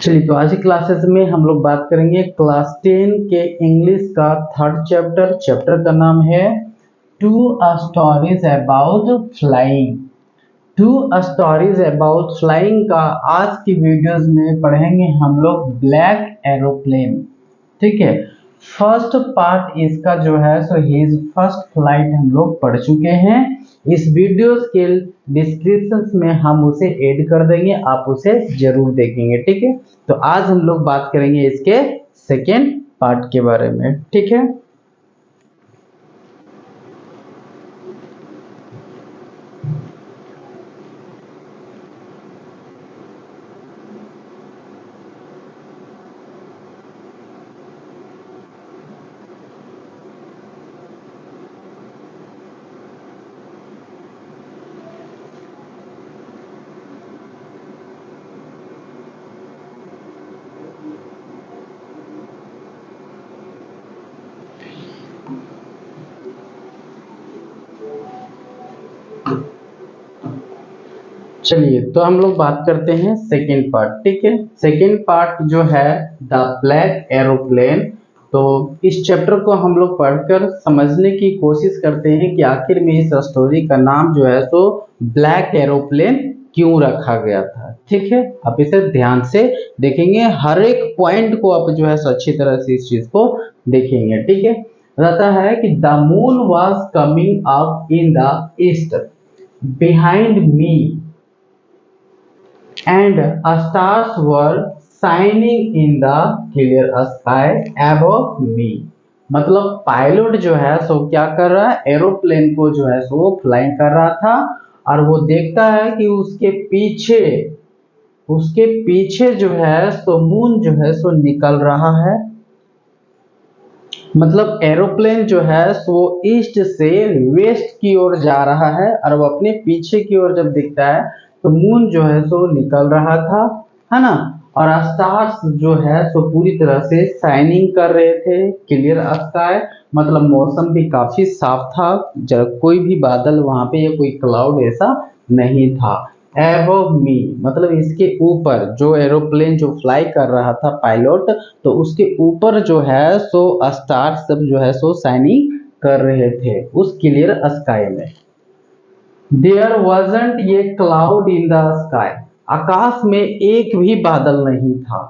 चलिए, तो आज की क्लासेस में हम लोग बात करेंगे क्लास 10 के इंग्लिश का थर्ड चैप्टर का नाम है two stories about flying. Two stories about flying का आज की वीडियोस में पढ़ेंगे हम लोग ब्लैक एरोप्लेन। ठीक है, फर्स्ट पार्ट इसका जो है सो हिज फर्स्ट फ्लाइट हम लोग पढ़ चुके हैं। इस वीडियोस के डिस्क्रिप्शन में हम उसे ऐड कर देंगे, आप उसे जरूर देखेंगे। ठीक है, तो आज हम लोग बात करेंगे इसके सेकेंड पार्ट के बारे में। ठीक है, चलिए तो हम लोग बात करते हैं सेकेंड पार्ट। ठीक है, सेकेंड पार्ट जो है द ब्लैक एरोप्लेन। तो इस चैप्टर को हम लोग पढ़कर समझने की कोशिश करते हैं कि आखिर में इस स्टोरी का नाम जो है तो ब्लैक एरोप्लेन क्यों रखा गया था। ठीक है, आप इसे ध्यान से देखेंगे, हर एक पॉइंट को आप जो है अच्छी तरह से इस चीज को देखेंगे। ठीक है, बताता है कि the moon was coming up in the east behind me and stars were shining in the clear sky above me। मतलब पायलट जो है सो क्या कर रहा है, एरोप्लेन को जो है सो फ्लाइंग कर रहा था और वो देखता है कि उसके पीछे जो है सो मून जो है सो निकल रहा है। मतलब एरोप्लेन जो है सो ईस्ट से वेस्ट की ओर जा रहा है और वो अपने पीछे की ओर जब दिखता है तो मून जो है सो निकल रहा था, है ना। और स्टार्स जो है सो पूरी तरह से शाइनिंग कर रहे थे, क्लियर स्काई। मतलब मौसम भी काफी साफ था, जब कोई भी बादल वहां पे या कोई क्लाउड ऐसा नहीं था। एबव मी मतलब इसके ऊपर, जो एरोप्लेन जो फ्लाई कर रहा था पायलट, तो उसके ऊपर जो है सो स्टार सब जो है सो शाइनिंग कर रहे थे उस क्लियर स्काई में। There wasn't a cloud in the sky, आकाश में एक भी बादल नहीं था।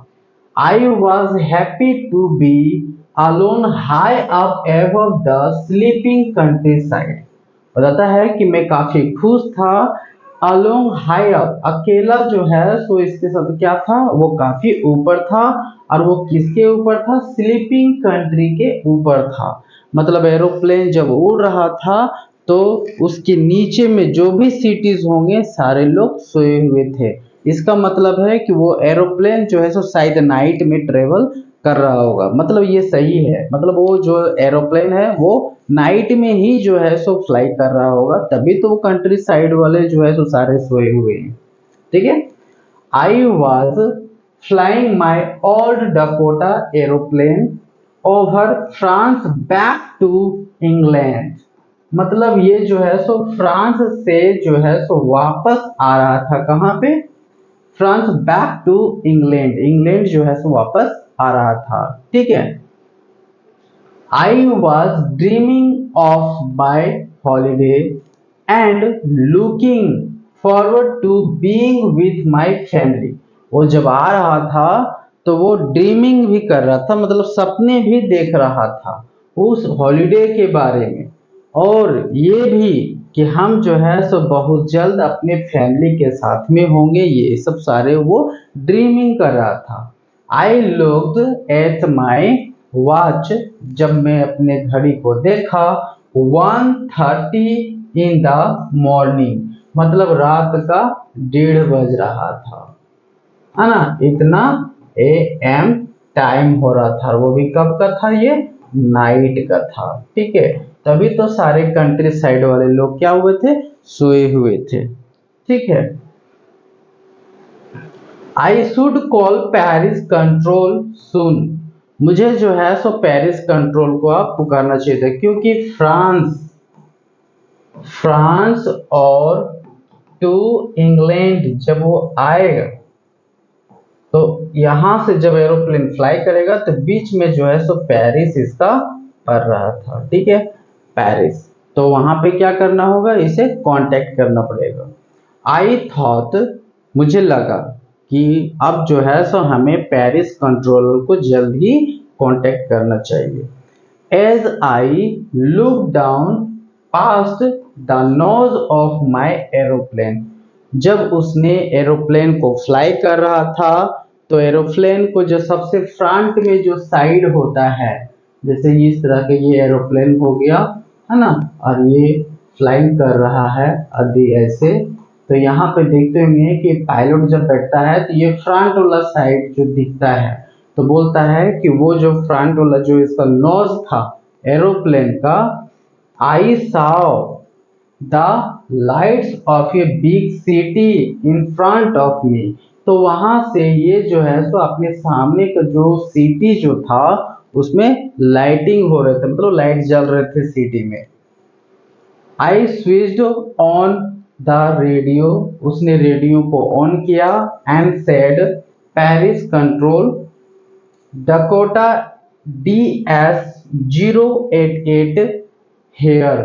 I was happy to be alone high up above the sleeping countryside. बताता है कि मैं काफी खुश था। अलोंग हाई अप, अकेला जो है सो इसके साथ क्या था, वो काफी ऊपर था। और वो किसके ऊपर था, स्लीपिंग कंट्री के ऊपर था। मतलब एरोप्लेन जब उड़ रहा था तो उसके नीचे में जो भी सिटीज होंगे सारे लोग सोए हुए थे। इसका मतलब है कि वो एरोप्लेन जो है सो शायद नाइट में ट्रेवल कर रहा होगा। मतलब ये सही है, मतलब वो जो एरोप्लेन है वो नाइट में ही जो है सो फ्लाई कर रहा होगा, तभी तो वो कंट्री साइड वाले जो है सो सारे सोए हुए हैं। ठीक है, I was flying my old Dakota aeroplane over France back to England. मतलब ये जो है सो फ्रांस से जो है सो वापस आ रहा था, कहाँ पे, France back to England, England जो है सो वापस आ रहा था। ठीक है, I was dreaming of my holiday and looking forward to being with my family. वो जब आ रहा था तो वो ड्रीमिंग भी कर रहा था, मतलब सपने भी देख रहा था उस हॉलीडे के बारे में, और ये भी कि हम जो है सो बहुत जल्द अपने फैमिली के साथ में होंगे, ये सब सारे वो ड्रीमिंग कर रहा था। I looked at my watch, जब मैं अपने घड़ी को देखा, 1:30 इन द मॉर्निंग, मतलब रात का 1:30 बज रहा था, है ना। इतना AM टाइम हो रहा था, वो भी कब का था, ये नाइट का था। ठीक है, तभी तो सारे कंट्री साइड वाले लोग क्या हुए थे, सोए हुए थे। ठीक है, I should call Paris control सुन, मुझे जो है सो पेरिस कंट्रोल को आप पुकारना चाहिए था, क्योंकि फ्रांस और टू इंग्लैंड जब वो आएगा तो यहाँ से जब एरोप्लेन फ्लाई करेगा तो बीच में जो है सो पेरिस इसका पड़ रहा था, ठीक है, पेरिस। तो वहां पे क्या करना होगा, इसे कांटेक्ट करना पड़ेगा। आई थॉट, मुझे लगा कि अब जो है सो हमें पेरिस कंट्रोलर को जल्द ही कांटेक्ट करना चाहिए। As I look down past the nose of my aeroplane, जब उसने एरोप्लेन को फ्लाई कर रहा था तो एरोप्लेन को जो सबसे फ्रंट में जो साइड होता है, जैसे इस तरह के ये एरोप्लेन हो गया है ना, और ये फ्लाइंग कर रहा है अभी ऐसे, तो यहाँ पे देखते होंगे कि पायलट जब बैठता है तो ये फ्रंट वाला साइड जो दिखता है, तो बोलता है कि वो जो फ्रंट वाला जो इसका नोज था एरोप्लेन का, आई saw the lights of a big city in front of me, तो वहां से ये जो है सो अपने सामने का जो सिटी जो था उसमें लाइटिंग हो रहे थे, मतलब लाइट जल रहे थे सिटी में। I switched on the radio, उसने रेडियो को ऑन किया, and said Paris control Dakota DS088 here,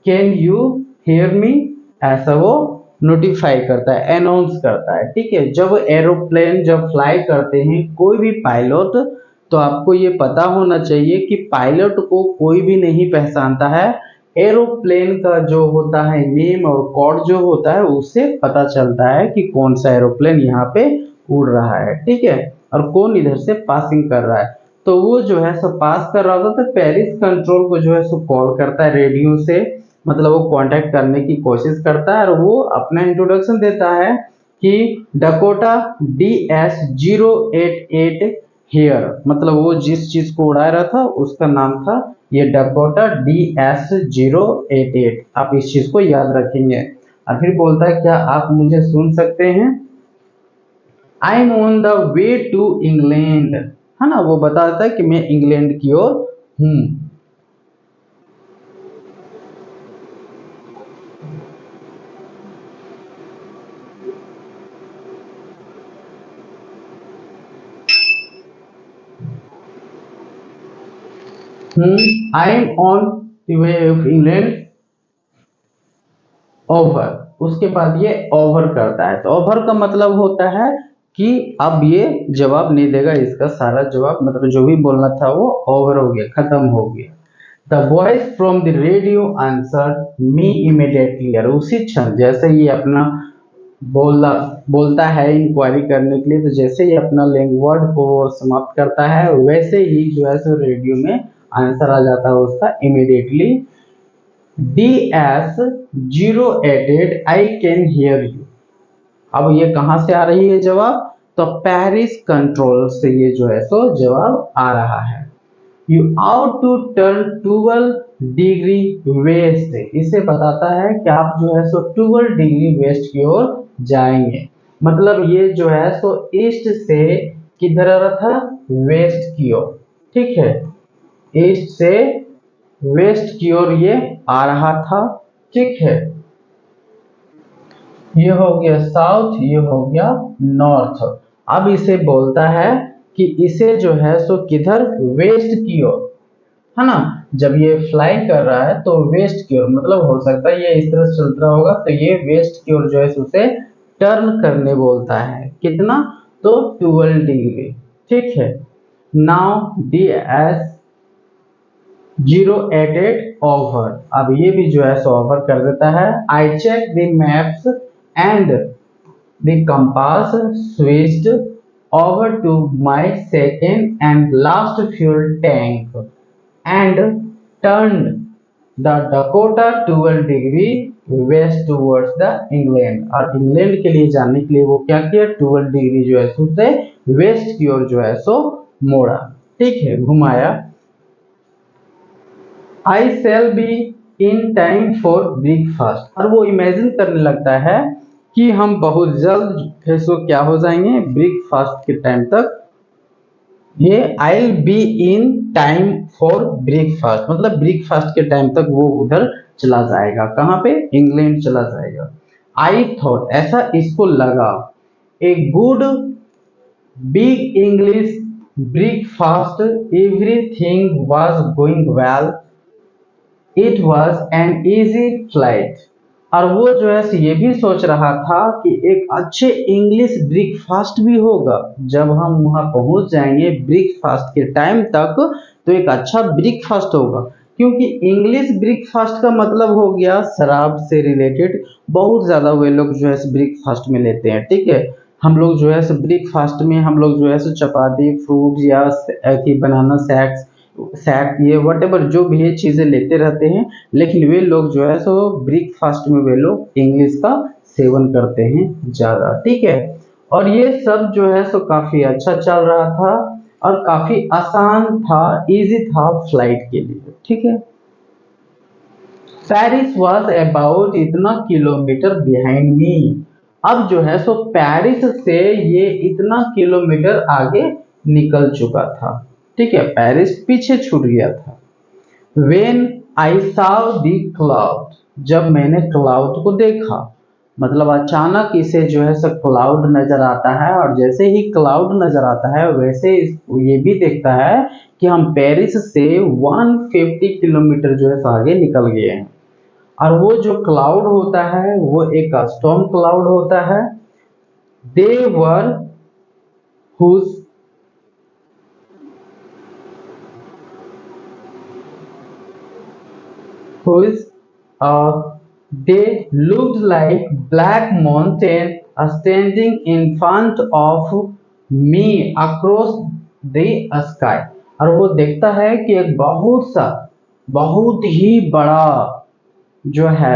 can you hear me, ऐसा वो नोटिफाई करता है, अनाउंस करता है, ठीक है। जब एरोप्लेन जब फ्लाई करते हैं कोई भी पायलट, तो आपको ये पता होना चाहिए कि पायलट को कोई भी नहीं पहचानता है, एरोप्लेन का जो होता है नेम और कोड जो होता है उससे पता चलता है कि कौन सा एरोप्लेन यहाँ पे उड़ रहा है, ठीक है, और कौन इधर से पासिंग कर रहा है। तो वो जो है सो पास कर रहा होता तो पेरिस कंट्रोल को जो है सो कॉल करता है रेडियो से, मतलब वो कांटेक्ट करने की कोशिश करता है, और वो अपना इंट्रोडक्शन देता है कि डकोटा DS088 हेयर, मतलब वो जिस चीज को उड़ा रहा था उसका नाम था ये डकोटा DS088, आप इस चीज को याद रखेंगे। और फिर बोलता है क्या आप मुझे सुन सकते हैं, I am on the way to England, है ना, वो बताता है कि मैं इंग्लैंड की ओर हूं। आई am on the way of England over, उसके बाद ये ओवर करता है, तो ओवर का मतलब होता है कि अब ये जवाब नहीं देगा, इसका सारा जवाब मतलब जो भी बोलना था वो ओवर हो गया, खत्म हो गया। The voice from the radio answer me immediately, और उसी क्षण जैसे ही अपना बोलता है इंक्वायरी करने के लिए, तो जैसे ही अपना वर्ड को समाप्त करता है वैसे ही जो है सो रेडियो में आंसर आ जाता है उसका immediately, DS088 I can hear you. अब ये कहां से आ रही है जवाब, तो पेरिस कंट्रोल से ये जो है सो जवाब आ रहा है। You ought to turn 12 degree west, इसे बताता है कि आप जो है सो 12 डिग्री वेस्ट की ओर जाएंगे, मतलब ये जो है सो ईस्ट से किधर आ रहा था, वेस्ट की ओर, ठीक है, ईस्ट से वेस्ट की ओर ये आ रहा था, ठीक है। ये हो गया साउथ, ये हो गया नॉर्थ। अब इसे बोलता है कि इसे जो है सो किधर, वेस्ट की ओर, है ना, जब ये फ्लाई कर रहा है तो वेस्ट की ओर, मतलब हो सकता है ये इस तरह चल रहा होगा, तो ये वेस्ट की ओर जो है उसे टर्न करने बोलता है, कितना, तो 12 डिग्री, ठीक है। नाउ DS088 ओवर, अब ये भी जो है सो ओवर कर देता है। I check the maps and the compass switched over to my second and last fuel tank and turn the Dakota 12 degree west towards the England, और इंग्लैंड के लिए जाने के लिए वो क्या किया, 12 डिग्री जो है सो उसे वेस्ट की ओर जो है सो मोड़ा, ठीक है, घुमाया। I shall be in time for breakfast, और वो इमेजिन करने लगता है कि हम बहुत जल्द फिर सो क्या हो जाएंगे, ब्रेकफास्ट के टाइम तक, ये I be in time for breakfast, मतलब ब्रेकफास्ट के टाइम तक वो उधर चला जाएगा, कहाँ पे, इंग्लैंड चला जाएगा। आई थॉट, ऐसा इसको लगा, a good Big English breakfast, everything was going well. It was an easy flight. और वो जो है ये भी सोच रहा था कि एक अच्छे इंग्लिश ब्रेकफास्ट भी होगा। जब हम वहाँ पहुँच जाएंगे ब्रेकफास्ट के टाइम तक तो एक अच्छा ब्रेकफास्ट होगा, क्योंकि इंग्लिश ब्रेकफास्ट का मतलब हो गया शराब से रिलेटेड। बहुत ज़्यादा वे लोग जो है ब्रेकफास्ट में लेते हैं, ठीक है। हम लोग जो है ब्रेकफास्ट में हम लोग जो है चपाती, फ्रूट या कि बनाना सैक्स सैक ये वटेवर जो भी ये चीज़ें लेते रहते हैं, लेकिन वे लोग जो है ब्रेकफास्ट में वे लोग इंग्लिश का सेवन करते हैं ज़्यादा, ठीक है। और ये सब जो है काफ़ी अच्छा चल रहा था और काफ़ी आसान था, इजी था फ्लाइट के लिए, ठीक है। पेरिस वॉज अबाउट इतना किलोमीटर बिहाइंड मी। अब जो है पेरिस से ये इतना किलोमीटर आगे निकल चुका था, ठीक है। पेरिस पीछे छूट गया था। When I saw the cloud, जब मैंने क्लाउड को देखा, मतलब अचानक इसे जो है क्लाउड नजर आता है, और जैसे ही क्लाउड नजर आता है वैसे ये भी देखता है कि हम पेरिस से 150 किलोमीटर जो है आगे निकल गए हैं। और वो जो क्लाउड होता है वो एक स्टॉर्म क्लाउड होता है। दे वर whose they looked like black mountain standing in front of me across the sky। और वो देखता है कि एक बहुत ही बड़ा जो है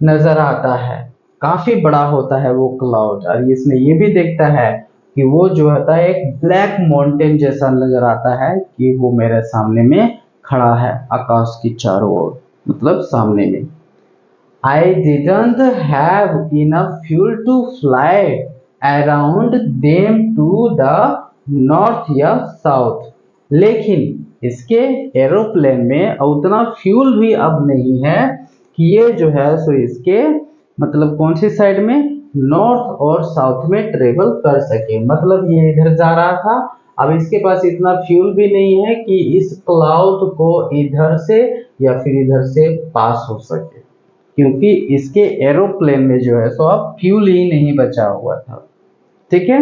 नजर आता है, काफी बड़ा होता है वो क्लाउड। और इसमें ये भी देखता है कि वो जो होता है एक ब्लैक माउंटेन जैसा नजर आता है कि वो मेरे सामने में खड़ा है आकाश की चारों ओर, मतलब सामने में। I didn't have enough fuel to fly around them to the north या south। लेकिन इसके एरोप्लेन में उतना फ्यूल भी अब नहीं है कि ये जो है इसके मतलब कौन सी साइड में, नॉर्थ और साउथ में ट्रेवल कर सके। मतलब ये इधर जा रहा था, अब इसके पास इतना फ्यूल भी नहीं है कि इस क्लाउड को इधर से या फिर इधर से पास हो सके, क्योंकि इसके एरोप्लेन में जो है अब फ्यूल ही नहीं बचा हुआ था, ठीक है।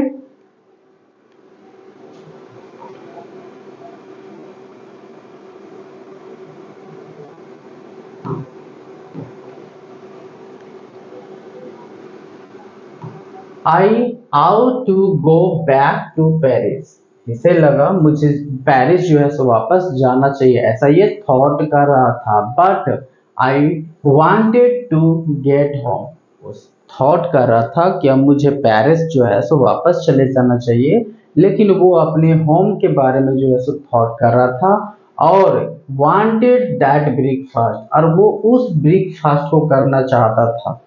I ought to go back to Paris. इसे लगा मुझे पेरिस जो है वापस जाना चाहिए, ऐसा ये थॉट कर रहा था। But I wanted to get home. उस थॉट कर रहा था कि अब मुझे पेरिस जो है वापस चले जाना चाहिए, लेकिन वो अपने होम के बारे में जो है थॉट कर रहा था। और वांटेड दैट ब्रेकफास्ट, और वो उस ब्रेकफास्ट को करना चाहता था,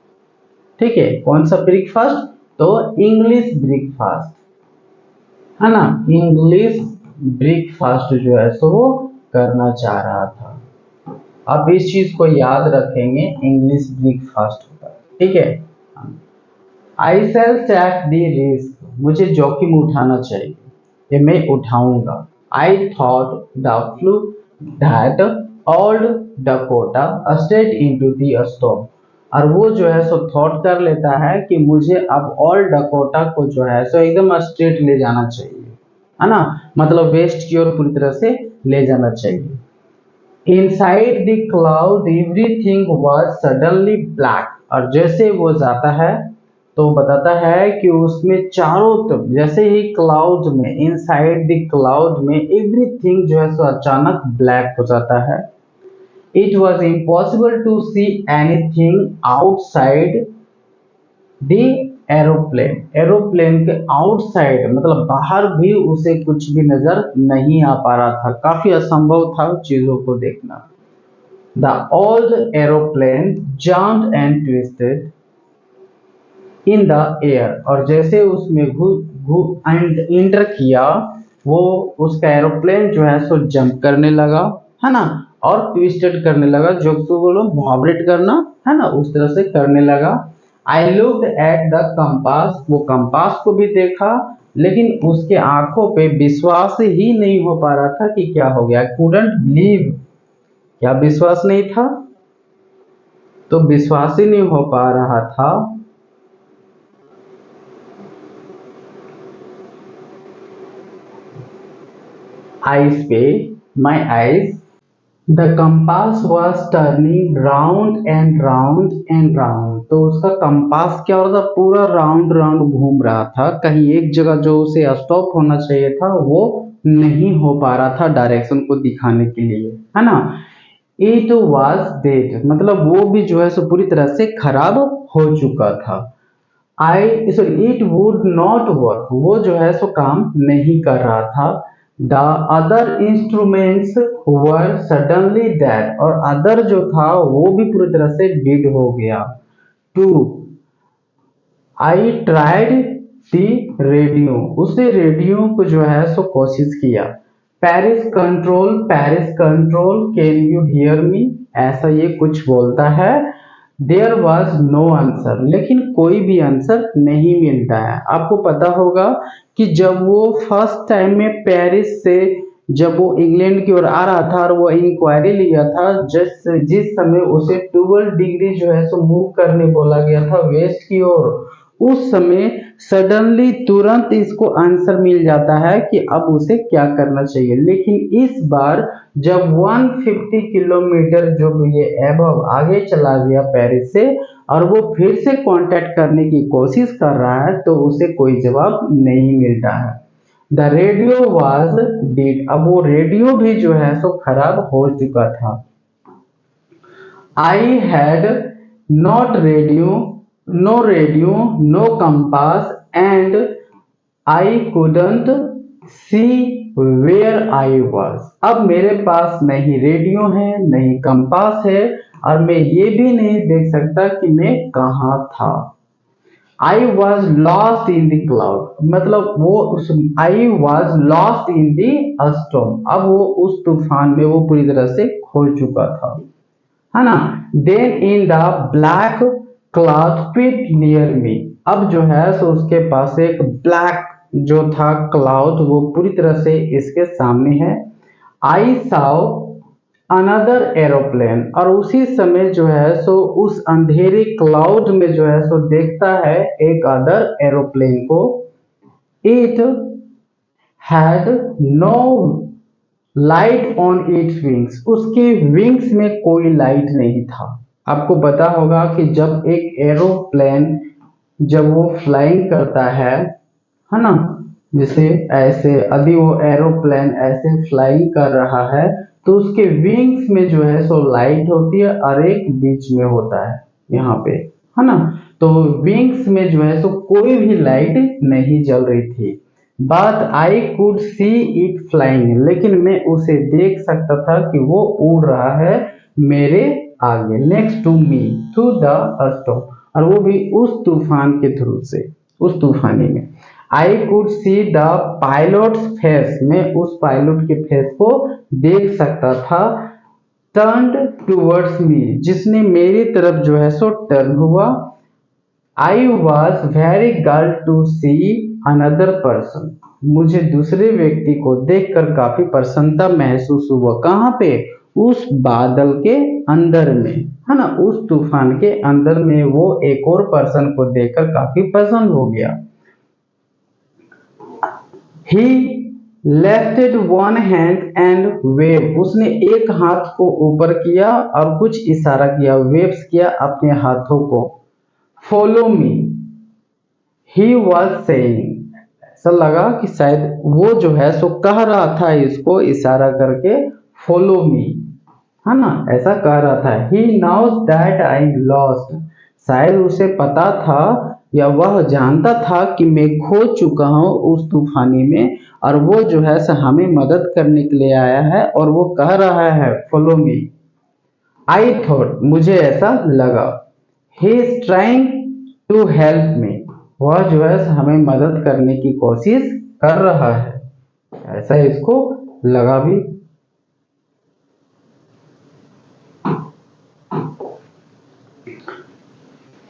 ठीक है। कौन सा ब्रेकफास्ट, तो इंग्लिश ब्रेकफास्ट, है ना। इंग्लिश ब्रेकफास्ट जो है वो करना चाह रहा था। आप इस चीज को याद रखेंगे, इंग्लिश ब्रेकफास्ट होगा, ठीक है। आई शैल टेक द रिस्क, मुझे जोखिम उठाना चाहिए, ये मैं उठाऊंगा। I thought the flu that old Dakota state into the storm. और वो जो है थॉट कर लेता है कि मुझे अब ओल्ड डकोटा को जो है एकदम स्ट्रेट ले जाना चाहिए, है ना। मतलब वेस्ट की ओर पूरी तरह से ले जाना चाहिए। Inside the cloud everything was suddenly black. और जैसे वो जाता है तो बताता है कि उसमें चारों तरफ, जैसे ही क्लाउड में, इनसाइड द क्लाउड में एवरीथिंग जो है अचानक ब्लैक हो जाता है। It was impossible to see anything outside the aeroplane. Aeroplane के आउटसाइड मतलब बाहर भी उसे कुछ भी नजर नहीं आ पा रहा था, काफी असंभव था चीजों को देखना। The old aeroplane jumped and twisted in the air. और जैसे उसमें एंटर किया, वो उसका एरोप्लेन जो है जंप करने लगा, है ना, और ट्विस्टेड करने लगा, जो तो बोलो वाइब्रेट करना, है ना, उस तरह से करने लगा। I looked at the compass, वो कंपास को भी देखा। लेकिन उसके आंखों पे विश्वास ही नहीं हो पा रहा था कि क्या हो गया, couldn't believe। क्या विश्वास नहीं था? तो विश्वास ही नहीं हो पा रहा था। आइज पे, my eyes, the compass was turning round and round and round. तो उसका कंपास क्या हो रहा था, पूरा राउंड राउंड घूम रहा था, कहीं एक जगह जो उसे स्टॉप होना चाहिए था वो नहीं हो पा रहा था डायरेक्शन को दिखाने के लिए, है ना। इट वॉज डेड, मतलब वो भी जो है सो पूरी तरह से खराब हो चुका था। आई sorry it would not work, वो जो है सो काम नहीं कर रहा था। The other instruments were suddenly dead, और अदर जो था वो भी पूरी तरह से डेड हो गया। Too, I tried the radio, उसे रेडियो को जो है सो कोशिश किया। Paris control can you hear me, ऐसा ये कुछ बोलता है। देयर वॉज नो आंसर, लेकिन कोई भी आंसर नहीं मिलता है। आपको पता होगा कि जब वो फर्स्ट टाइम में पेरिस से जब वो इंग्लैंड की ओर आ रहा था और वो इंक्वायरी लिया था, जिस समय उसे 12 डिग्री जो है सो मूव करने बोला गया था वेस्ट की ओर, उस समय सडनली तुरंत इसको आंसर मिल जाता है कि अब उसे क्या करना चाहिए। लेकिन इस बार जब 150 किलोमीटर जो ये एबव आगे चला गया पेरिस से, और वो फिर से कांटेक्ट करने की कोशिश कर रहा है, तो उसे कोई जवाब नहीं मिलता है। द रेडियो वॉज डेड, अब वो रेडियो भी जो है सो खराब हो चुका था। I had not radio, no compass and I couldn't see where I was. अब मेरे पास नहीं रेडियो है, नहीं कंपास है, और मैं ये भी नहीं देख सकता कि मैं कहाँ था। I was lost in the cloud, मतलब वो उस I was lost in the storm, अब वो उस तूफान में वो पूरी तरह से खो चुका था, है ना। Then in the black cloud pit near me, अब जो है सो उसके पास एक ब्लैक जो था क्लाउड वो पूरी तरह से इसके सामने है। आई साउ अनदर एरोप्लेन, और उसी समय जो है सो उस अंधेरे क्लाउड में जो है सो देखता है एक अदर एरोप्लेन को। It had no light on its wings, उसके विंग्स में कोई लाइट नहीं था। आपको पता होगा कि जब एक एरोप्लेन जब वो फ्लाइंग करता है ना, जैसे ऐसे अभी वो एरोप्लेन ऐसे फ्लाइंग कर रहा है, तो उसके विंग्स में जो है सो लाइट होती है और एक बीच में होता है यहाँ पे, है ना। तो विंग्स में जो है सो कोई भी लाइट नहीं जल रही थी। But I could see it flying, लेकिन मैं उसे देख सकता था कि वो उड़ रहा है मेरे आगे, next to me through the storm, और वो भी उस तूफान के थ्रू से, उस तूफानी में। I could see the pilot face, मैं उस पायलट के फेस को देख सकता था। टर्न्ड टूवर्ड्स मी, जिसने मेरी तरफ जो है सो टर्न हुआ। I was very glad to see another person, मुझे दूसरे व्यक्ति को देखकर काफी प्रसन्नता महसूस हुआ। कहाँ पे? उस बादल के अंदर में, है ना, उस तूफान के अंदर में वो एक और पर्सन को देखकर काफी प्रसन्न हो गया। He lifted one hand and waved, उसने एक हाथ को ऊपर किया और कुछ इशारा किया, वेव्स किया अपने हाथों को। Follow me, he was saying, ऐसा लगा कि शायद वो जो है सो कह रहा था इसको इशारा करके follow me, है ना, ऐसा कह रहा था। He knows that I lost, शायद उसे पता था या वह जानता था कि मैं खो चुका हूँ उस तूफानी में, और वो जो है सो हमें मदद करने के लिए आया है और वो कह रहा है फॉलो मी। आई थॉट, मुझे ऐसा लगा। He is trying to help me, वह जो है सो हमें मदद करने की कोशिश कर रहा है, ऐसा इसको लगा भी।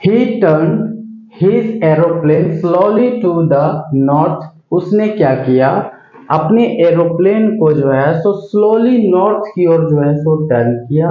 He turned his aeroplane slowly to the north उसने क्या किया, अपने एरोप्लेन को जो है सो स्लोली नॉर्थ की ओर जो है सो टर्न किया।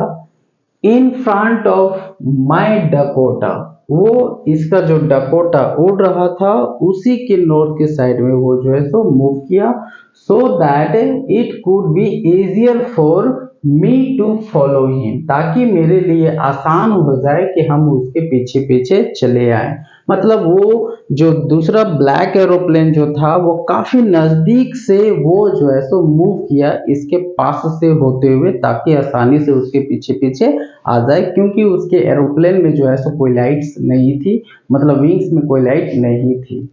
इन फ्रंट ऑफ माई डकोटा, वो इसका जो डकोटा उड़ रहा था उसी के नॉर्थ के साइड में वो जो है सो मूव किया, so that it could be easier for me to follow him, ताकि मेरे लिए आसान हो जाए कि हम उसके पीछे पीछे चले आए। मतलब वो जो दूसरा ब्लैक एरोप्लेन जो था वो काफी नजदीक से वो जो है सो मूव किया इसके पास से होते हुए, ताकि आसानी से उसके पीछे पीछे आ जाए, क्योंकि उसके एरोप्लेन में जो है सो कोई लाइट्स नहीं थी, मतलब विंग्स में कोई लाइट नहीं थी।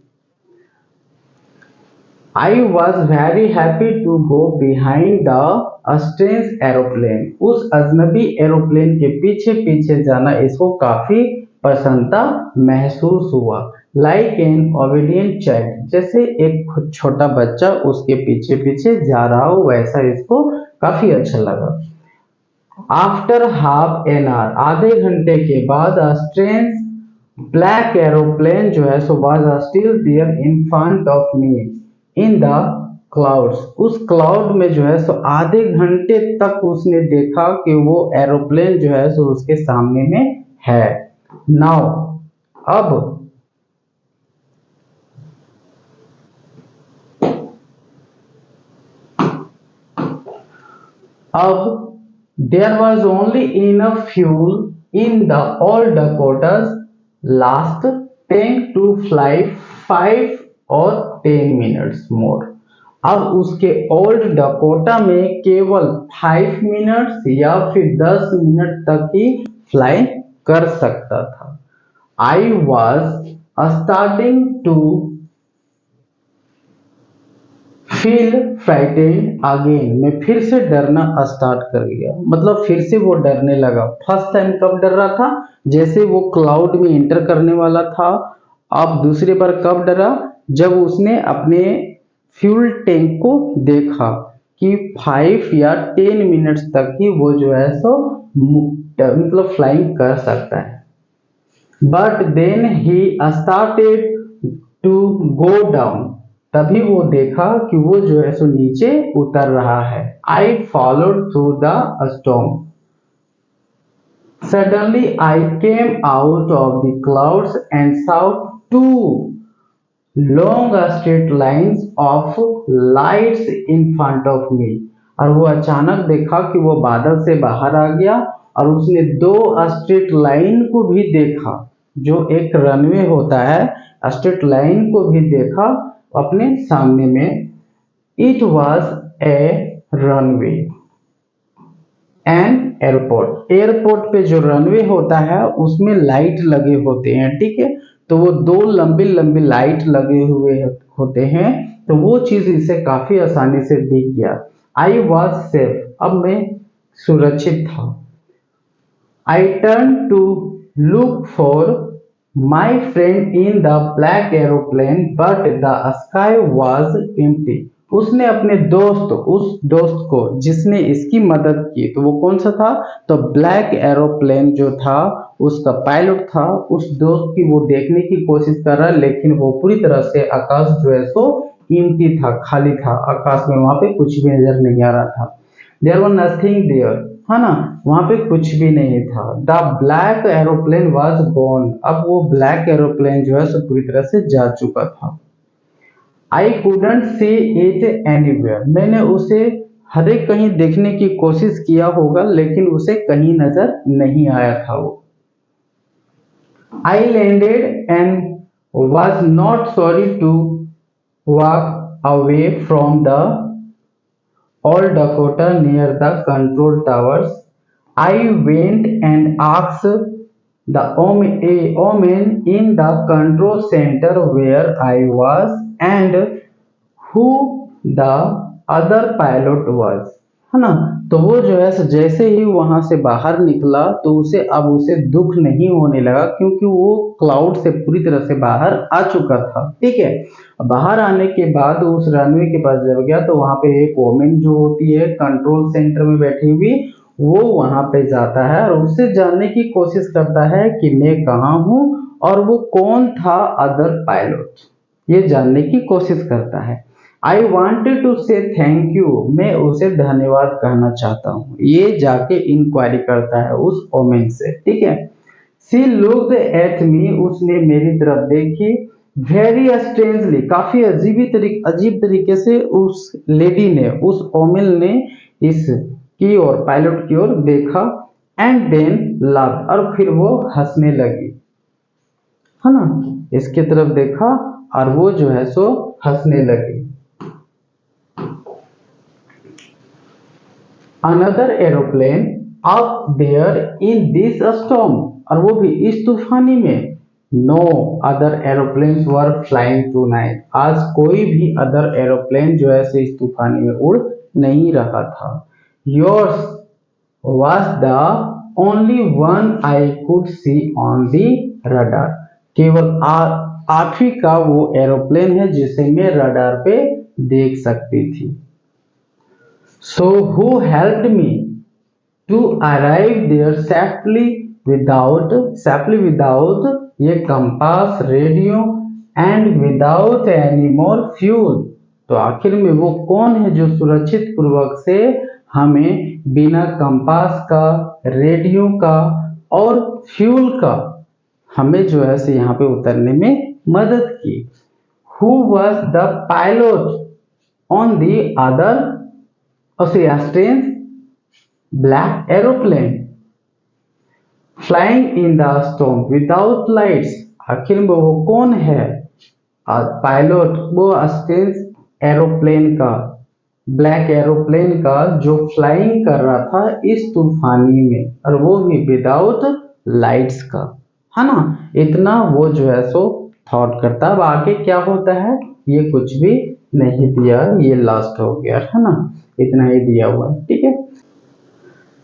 I was very happy to go behind the strange aeroplane. उस अजनबी एरोप्लेन के पीछे पीछे जाना इसको काफी प्रसन्नता महसूस हुआ। Like an obedient child, जैसे एक छोटा बच्चा उसके पीछे पीछे जा रहा हो वैसा इसको काफी अच्छा लगा। आफ्टर हाफ एन आवर, आधे घंटे के बाद स्ट्रेंज ब्लैक एरोप्लेन जो है सो was still there in front of me in the clouds, उस क्लाउड में जो है सो आधे घंटे तक उसने देखा कि वो एरोप्लेन जो है सो उसके सामने में है। नाउ अब there was only enough fuel in the old Dakotas last tank to fly 5 or 10 minutes more। अब उसके ओल्ड डकोटा में केवल 5 मिनट्स या फिर 10 मिनट तक ही फ्लाई कर सकता था। I was starting to feel frightened again, मैं फिर से डरना स्टार्ट कर गया, मतलब फिर से वो डरने लगा। फर्स्ट टाइम कब डर रहा था, जैसे वो क्लाउड में एंटर करने वाला था। अब दूसरी बार कब डरा, जब उसने अपने फ्यूल टैंक को देखा कि 5 या 10 मिनट्स तक ही वो जो है सो मतलब फ्लाइंग कर सकता है। But then he started to go down, तभी वो देखा कि वो जो है सो नीचे उतर रहा है। I followed through the storm, suddenly I came out of the clouds and saw 2 long straight lines of lights in front of me। और वो अचानक देखा कि वो बादल से बाहर आ गया और उसने 2 स्ट्रेट लाइन को भी देखा, जो एक रनवे होता है, स्ट्रेट लाइन को भी देखा अपने सामने में। It was a runway and airport, airport पे जो रनवे होता है उसमें लाइट लगे होते हैं, ठीक है, तो वो 2 लंबी लंबी लाइट लगे हुए होते हैं, तो वो चीज इसे काफी आसानी से दिख गया। आई वॉज सेफ, अब मैं सुरक्षित था। I turn to look for my friend in the black aeroplane but the sky was empty. उसने अपने दोस्त, उस दोस्त को जिसने इसकी मदद की, तो वो कौन सा था, तो ब्लैक एरोप्लेन जो था उसका पायलट था, उस दोस्त की वो देखने की कोशिश कर रहा, लेकिन वो पूरी तरह से आकाश जो है सो एम्प्टी था, खाली था, आकाश में वहां पे कुछ भी नजर नहीं आ रहा था। देयर वाज नथिंग देयर, है ना, वहां पे कुछ भी नहीं था। The black aeroplane was gone, अब वो ब्लैक एरोप्लेन जो है सो पूरी तरह से जा चुका था। आई कुडंट सी इट एनीवेयर, मैंने उसे हर एक कहीं देखने की कोशिश किया होगा लेकिन उसे कहीं नजर नहीं आया था वो। I landed and was not sorry to walk away from the old Dakota near the control towers. I went and asked the omen in the control center where I was and who the other pilot was, है ना। तो वो जो है जैसे ही वहां से बाहर निकला तो उसे दुख नहीं होने लगा, क्योंकि वो क्लाउड से पूरी तरह से बाहर आ चुका था, ठीक है। बाहर आने के बाद उस रनवे के पास जब गया तो वहां पे एक वोमेन जो होती है कंट्रोल सेंटर में बैठी हुई, वो वहां पे जाता है और उससे जानने की कोशिश करता है कि मैं कहाँ हूँ और वो कौन था अदर पायलट, ये जानने की कोशिश करता है। आई वॉन्टेड टू से थैंक यू, मैं उसे धन्यवाद कहना चाहता हूँ। ये जाके इंक्वायरी करता है उस ओमेन से, ठीक है। शी लुक्ड एट मी, उसने मेरी तरफ देखी। वेरी स्ट्रेंजली, काफी अजीब तरीके से उस लेडी ने, उस ओमेन ने इस की ओर, पायलट की ओर देखा। एंड देन लाफ, और फिर वो हंसने लगी, है ना। इसके तरफ देखा और वो जो है सो हंसने लगी। Another aeroplane up there in this storm, और वो भी इस तूफानी में। No other aeroplane were flying tonight, आज कोई भी अदर एरोप्लेन जो है इस तूफानी में उड़ नहीं रहा था। Yours was the only one I could see on the radar, केवल आप ही का वो एरोप्लेन है जिसे मैं रडार पे देख सकती थी। So who helped me to arrive there safely without ये compass, radio and without any more fuel, तो आखिर में वो कौन है जो सुरक्षित पूर्वक से हमें बिना कंपास का, रेडियो का और फ्यूल का हमें जो है से यहाँ पे उतरने में मदद की। Who was the pilot on the other strange black aeroplane flying in the storm without lights, आखिर में वो कौन है पायलट वो स्ट्रेंज एरोप्लेन का, ब्लैक एरोप्लेन का जो फ्लाइंग कर रहा था इस तूफानी में, और वो भी विदाउट लाइट्स का, है ना। इतना वो जो है सो थॉट करता। अब आगे क्या होता है ये कुछ भी नहीं दिया, ये लास्ट हो गया, है ना, इतना ही दिया हुआ है, ठीक है।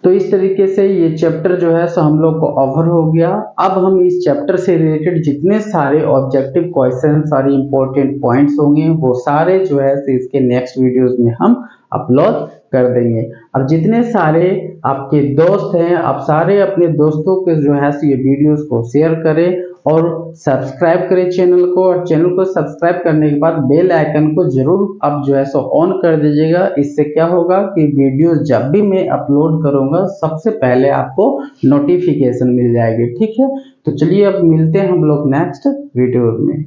तो इस तरीके से ये चैप्टर जो है सो हम लोग को ओवर हो गया। अब हम इस चैप्टर से रिलेटेड जितने सारे ऑब्जेक्टिव क्वेश्चन, सारे इंपॉर्टेंट पॉइंट्स होंगे वो सारे जो है इसके नेक्स्ट वीडियोस में हम अपलोड कर देंगे। और जितने सारे आपके दोस्त हैं आप सारे अपने दोस्तों के जो है ये वीडियोस को शेयर करें और सब्सक्राइब करें चैनल को। और चैनल को सब्सक्राइब करने के बाद बेल आइकन को जरूर आप जो है सो ऑन कर दीजिएगा। इससे क्या होगा कि वीडियो जब भी मैं अपलोड करूंगा सबसे पहले आपको नोटिफिकेशन मिल जाएगी, ठीक है। तो चलिए अब मिलते हैं हम लोग नेक्स्ट वीडियो में।